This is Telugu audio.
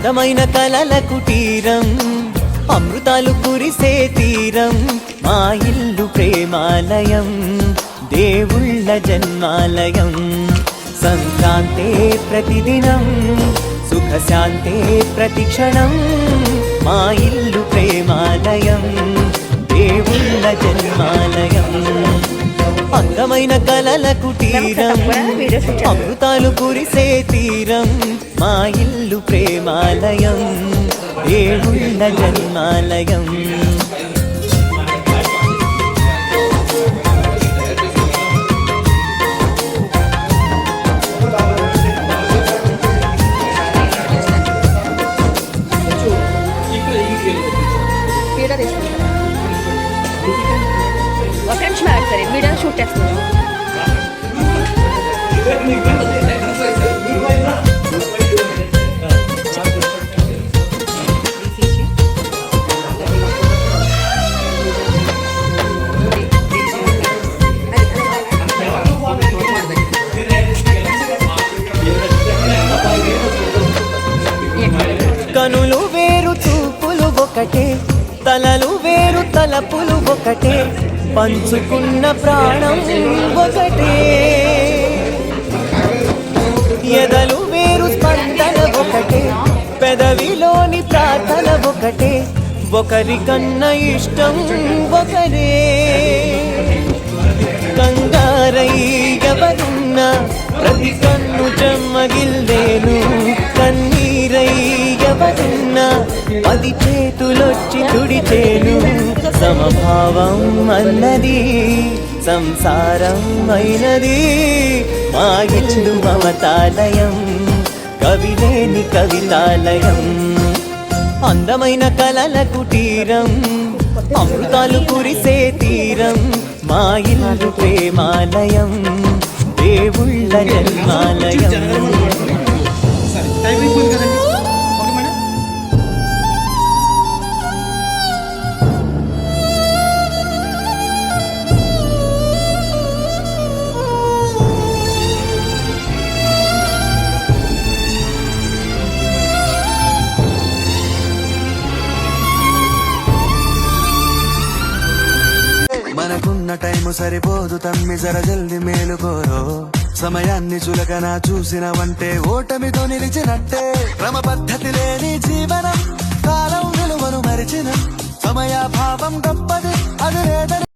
అందమైన కలల కుటీరం, అమృతాలు కురిసే తీరం, మా ఇల్లు ప్రేమాలయం, దేవుళ్ళ జన్మాలయం. సంక్రాంతే ప్రతిదినం, సుఖశాంతే ప్రతిక్షణం, మా ఇల్లు ప్రేమాలయం, దేవుళ్ళ జన్మాలయం. అందమైన కలల కుటీరం, అమృతాలు కురిసే తీరం, మా ఇల్లు ప్రేమాలయం, దేవుళ్ళ జన్మాలయం. ఒక నిమిషం ఆగు సరే, వీడియో షూట్ చేస్తున్నాను. కనులు వేరు చూపులు ఒకటే, తలలు వేరు తలపులు ఒకటే, పంచుకున్న ప్రాణం ఒకటే. ఎదలు వేరు స్పందన ఒకటే, పెదవిలోని ప్రార్థన ఒకటే, ఒకరికన్నా ఇష్టం ఒకరే. కంగారై ఎవరున్నా ప్రతి కన్ను చెమ్మగిల్లేను, కన్నీరై ఎవరున్నా అది చేతులొచ్చి తుడిచేను. సమభావం అన్నది సంసారం అయినది, మా ఇల్లు మమతాలయం, కవిలేని కవితాలయం. అందమైన కలల కుటీరం, అమృతాలు కురిసే తీరం, మా ఇల్లు ప్రేమాలయం, దేవుళ్ళ జన్మాలయం. మనకున్న టైము సరిపోదు తమ్మి, జర జల్ది మేలుకోరో. సమయాన్ని చులకన చూసినవంటే ఓటమితో నిలిచినట్టే. క్రమ పద్ధతి లేని జీవనం, కాలం విలువను మరిచిన, సమయాభావం గొప్పది అది లేదని